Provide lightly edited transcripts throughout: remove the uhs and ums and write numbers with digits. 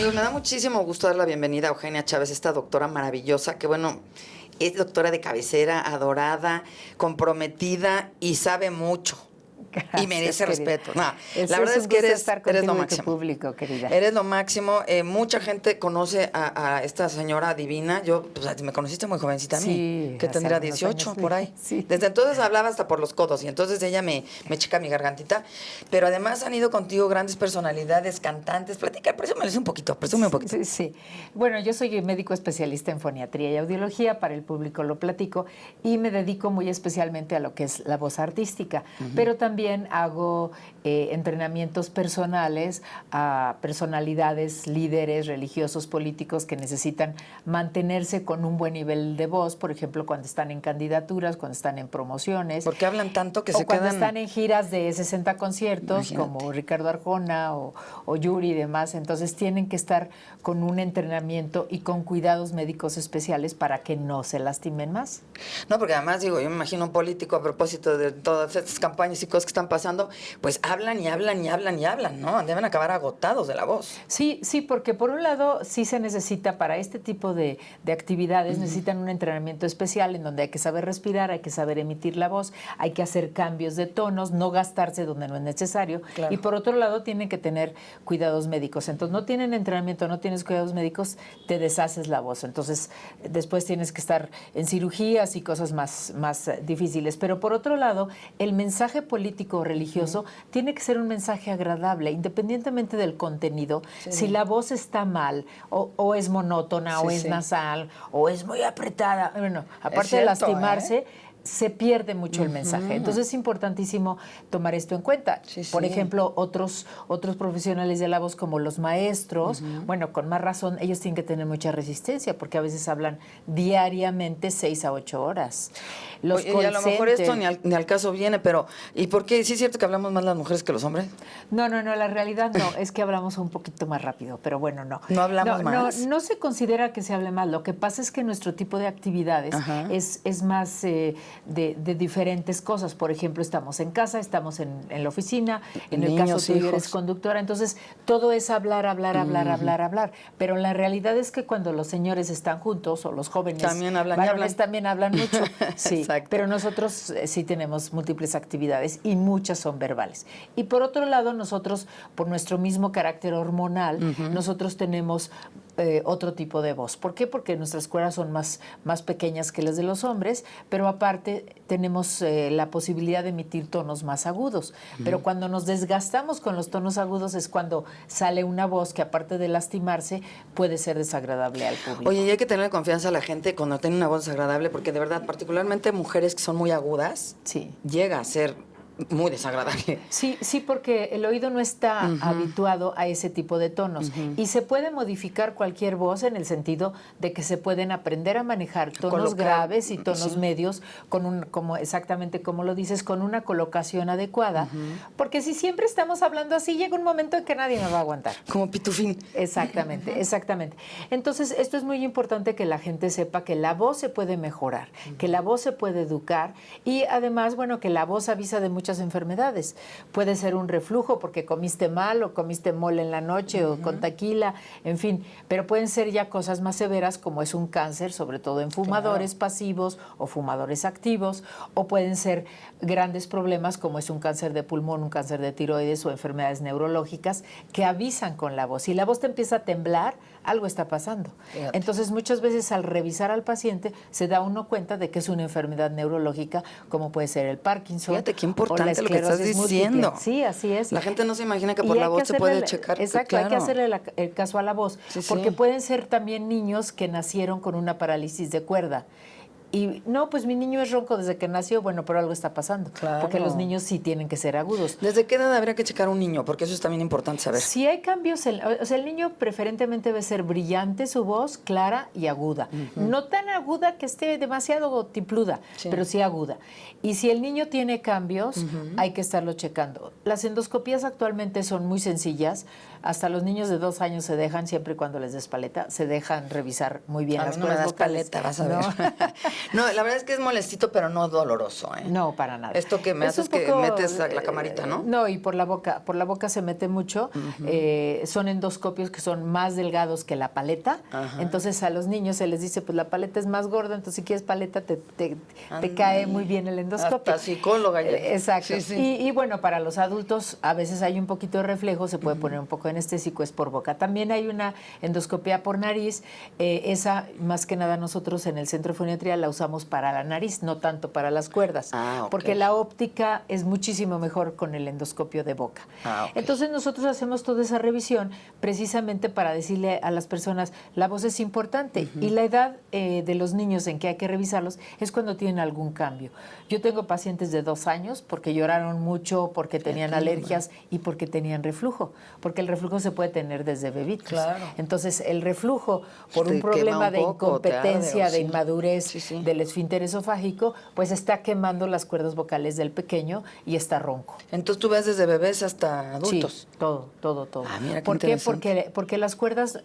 Amigos, me da muchísimo gusto dar la bienvenida a Eugenia Chávez, esta doctora maravillosa, que bueno, es doctora de cabecera, adorada, comprometida y sabe mucho. Gracias, y merece querida. respeto. No, la verdad es que eres lo máximo. Público, querida. Eres lo máximo. Mucha gente conoce a esta señora divina. Yo, pues, me conociste muy jovencita a mí, Sí, que tendría hace 18 años, por ahí. sí. Desde entonces hablaba hasta por los codos y entonces ella me checa mi gargantita. Pero además han ido contigo grandes personalidades, cantantes. Platica, presúmeles un poquito, presume un poquito. Sí. Bueno, yo soy médico especialista en foniatría y audiología, para el público lo platico, y me dedico muy especialmente a lo que es la voz artística, pero también hago entrenamientos personales a personalidades, líderes religiosos, políticos que necesitan mantenerse con un buen nivel de voz, por ejemplo, cuando están en candidaturas, cuando están en promociones. Porque hablan tanto que o se cuando quedan... están en giras de 60 conciertos, Imagínate. como Ricardo Arjona o Yuri y demás. Entonces tienen que estar con un entrenamiento y con cuidados médicos especiales para que no se lastimen más. No, porque además, digo, yo me imagino un político a propósito de todas estas campañas y cosas que están pasando, pues hablan y hablan y hablan y hablan, ¿no? Deben acabar agotados de la voz. Sí, porque por un lado sí se necesita para este tipo de actividades, necesitan un entrenamiento especial en donde hay que saber respirar, hay que saber emitir la voz, hay que hacer cambios de tonos, no gastarse donde no es necesario. Claro. Y por otro lado tienen que tener cuidados médicos. Entonces no tienen entrenamiento, no tienes cuidados médicos, te deshaces la voz. Entonces después tienes que estar en cirugías y cosas más difíciles. Pero por otro lado, el mensaje político o religioso tiene que ser un mensaje agradable, independientemente del contenido. Sí. Si la voz está mal, o es monótona, o es nasal, o es muy apretada, bueno, aparte de lastimarse, se pierde mucho el mensaje. Entonces es importantísimo tomar esto en cuenta. Por ejemplo, otros profesionales de la voz, como los maestros, bueno, con más razón, ellos tienen que tener mucha resistencia, porque a veces hablan diariamente 6 a 8 horas. Los Oye, y a lo mejor esto ni al caso viene, pero ¿y por qué? ¿Sí es cierto que hablamos más las mujeres que los hombres? No, la realidad no, es que hablamos un poquito más rápido, pero bueno, no. ¿No hablamos más? No se considera que se hable más. Lo que pasa es que nuestro tipo de actividades es más de diferentes cosas. Por ejemplo, estamos en casa, estamos en la oficina, en el caso tú eres conductora, entonces todo es hablar. Pero la realidad es que cuando los señores están juntos, o los jóvenes también hablan, varones también hablan mucho. Sí, exacto. pero nosotros sí tenemos múltiples actividades y muchas son verbales. Y por otro lado, nosotros, por nuestro mismo carácter hormonal, nosotros tenemos otro tipo de voz. ¿Por qué? Porque nuestras cuerdas son más pequeñas que las de los hombres, pero aparte tenemos la posibilidad de emitir tonos más agudos. Pero cuando nos desgastamos con los tonos agudos es cuando sale una voz que, aparte de lastimarse, puede ser desagradable al público. Oye, y hay que tener confianza a la gente cuando tiene una voz desagradable, porque de verdad, particularmente mujeres que son muy agudas, llega a ser muy desagradable. Sí, porque el oído no está habituado a ese tipo de tonos. Y se puede modificar cualquier voz en el sentido de que se pueden aprender a manejar tonos graves y tonos medios, exactamente como lo dices, con una colocación adecuada. Porque si siempre estamos hablando así, llega un momento en que nadie nos va a aguantar. Como pitufín. Exactamente. Entonces, esto es muy importante, que la gente sepa que la voz se puede mejorar, que la voz se puede educar, y además, bueno, que la voz avisa de muchas enfermedades. Puede ser un reflujo porque comiste mal, o comiste mole en la noche, o con tequila, en fin, pero pueden ser ya cosas más severas, como es un cáncer, sobre todo en fumadores pasivos o fumadores activos, o pueden ser grandes problemas como es un cáncer de pulmón, un cáncer de tiroides, o enfermedades neurológicas que avisan con la voz. Si la voz te empieza a temblar, algo está pasando. Fíjate. Entonces, muchas veces al revisar al paciente se da uno cuenta de que es una enfermedad neurológica, como puede ser el Parkinson. Fíjate qué importante lo que estás diciendo. Múltiple. Sí, así es. La gente no se imagina que por la voz se puede checar. Exacto, claro. Hay que hacerle el caso a la voz, porque pueden ser también niños que nacieron con una parálisis de cuerda. Y no, pues mi niño es ronco desde que nació, bueno, pero algo está pasando. Claro. Porque los niños sí tienen que ser agudos. ¿Desde qué edad habría que checar a un niño? Porque eso es también importante saber. Si hay cambios, o sea, el niño preferentemente debe ser brillante su voz, clara y aguda. No tan aguda que esté demasiado tipluda, pero sí aguda. Y si el niño tiene cambios, hay que estarlo checando. Las endoscopías actualmente son muy sencillas. Hasta los niños de 2 años se dejan, siempre y cuando les des paleta, se dejan revisar muy bien las cuerdas vocales. Paleta, vas a ver. No, la verdad es que es molestito, pero no doloroso, ¿eh? No, para nada. Esto que me Es haces un que poco, metes la camarita, ¿no? No, y por la boca se mete mucho. Son endoscopios que son más delgados que la paleta. Ajá. Entonces a los niños se les dice, pues la paleta es más gorda, entonces si quieres paleta te cae muy bien el endoscopio. Hasta psicóloga. Exacto. Sí, sí. Y bueno, para los adultos a veces hay un poquito de reflejo, se puede poner un poco de anestésico, es por boca. También hay una endoscopia por nariz, esa más que nada nosotros en el Centro de Foniatría la usamos para la nariz, no tanto para las cuerdas, porque la óptica es muchísimo mejor con el endoscopio de boca. Entonces nosotros hacemos toda esa revisión precisamente para decirle a las personas, la voz es importante y la edad de los niños en que hay que revisarlos es cuando tienen algún cambio. Yo tengo pacientes de 2 años porque lloraron mucho, porque tenían alergias y porque tenían reflujo, porque el reflujo se puede tener desde bebitos. Claro. Entonces el reflujo por un problema de incompetencia, de inmadurez del esfínter esofágico, pues está quemando las cuerdas vocales del pequeño y está ronco. Entonces tú ves desde bebés hasta adultos. Sí, todo. Mira qué ¿Por qué? interesante. Porque las cuerdas,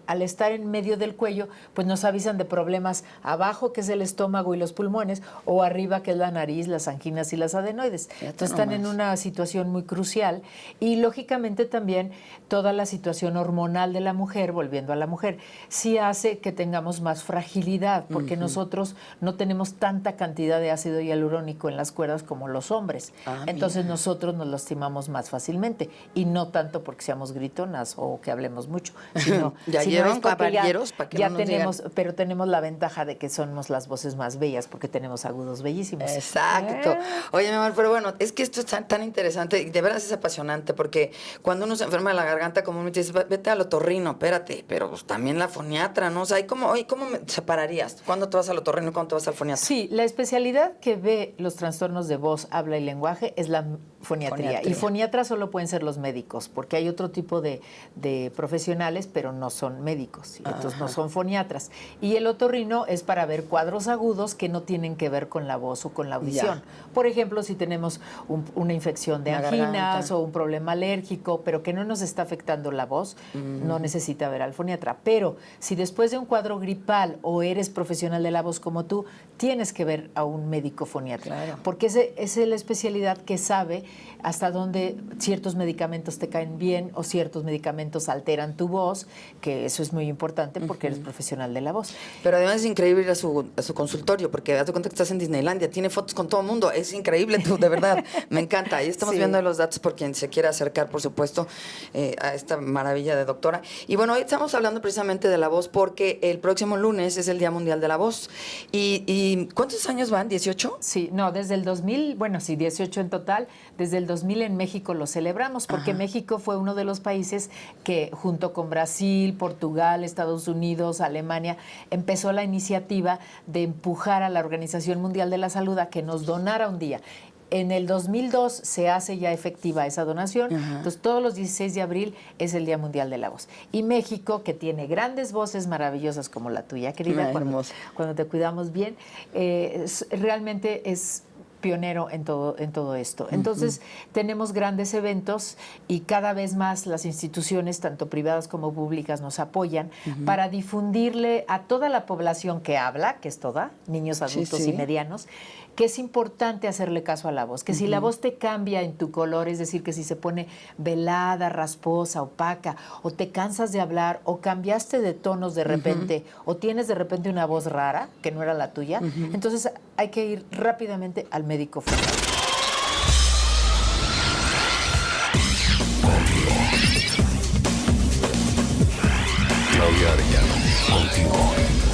al estar en medio del cuello, pues nos avisan de problemas abajo, que es el estómago y los pulmones, o arriba, que es la nariz, las anginas y las adenoides. Entonces están en una situación muy crucial y lógicamente también toda la situación hormonal de la mujer, volviendo a la mujer, sí hace que tengamos más fragilidad, porque nosotros no tenemos tanta cantidad de ácido hialurónico en las cuerdas como los hombres. Entonces nosotros nos lastimamos más fácilmente y no tanto porque seamos gritonas o que hablemos mucho, sino ya sino oyeron, es porque caballeros, para que ya no nos tenemos, digan. pero tenemos la ventaja de que somos las voces más bellas porque tenemos agudos bellísimos. Exacto. Oye, mi amor, pero bueno, es que esto es tan interesante y de veras es apasionante porque cuando uno se enferma de la garganta, comúnmente dice, vete al otorrino, espérate, pero pues también la foniatra, ¿no? O sea, ¿cómo me separarías? ¿Cuándo te vas al otorrino y cuándo te vas al foniatra? Sí, la especialidad que ve los trastornos de voz, habla y lenguaje es la foniatría. Y foniatra solo pueden ser los médicos, porque hay otro tipo de profesionales, pero no son médicos, entonces no son foniatras. Y el otorrino es para ver cuadros agudos que no tienen que ver con la voz o con la audición. Por ejemplo, si tenemos una infección de anginas o un problema alérgico, pero que no nos está afectando la voz, no necesita ver al foniatra. Pero si después de un cuadro gripal o eres profesional de la voz como tú, tienes que ver a un médico foniatra, porque es la especialidad que sabe hasta dónde ciertos medicamentos te caen bien o ciertos medicamentos alteran tu voz, que eso es muy importante porque eres profesional de la voz. Pero además es increíble ir a su consultorio, porque date cuenta que estás en Disneylandia, tiene fotos con todo el mundo, es increíble, tú, de verdad, me encanta. Y estamos viendo los datos por quien se quiera acercar, por supuesto, a esta maravilla de doctora. Y bueno, hoy estamos hablando precisamente de la voz porque el próximo lunes es el Día Mundial de la Voz. ¿Y cuántos años van? ¿18? Sí, no, desde el 2000, bueno, sí, 18 en total, desde el 2000 en México lo celebramos, porque México fue uno de los países que junto con Brasil, Portugal, Estados Unidos, Alemania, empezó la iniciativa de empujar a la Organización Mundial de la Salud a que nos donara un día. En el 2002 se hace ya efectiva esa donación, entonces todos los 16 de abril es el Día Mundial de la Voz. Y México, que tiene grandes voces maravillosas como la tuya, querida, cuando te cuidamos bien, realmente es pionero en todo esto. Entonces, tenemos grandes eventos y cada vez más las instituciones, tanto privadas como públicas, nos apoyan para difundirle a toda la población que habla, que es toda, niños, adultos y medianos, que es importante hacerle caso a la voz, que si la voz te cambia en tu color, es decir, que si se pone velada, rasposa, opaca, o te cansas de hablar, o cambiaste de tonos de repente, o tienes de repente una voz rara, que no era la tuya, entonces hay que ir rápidamente al médico fonético. Claudia Arellano, contigo.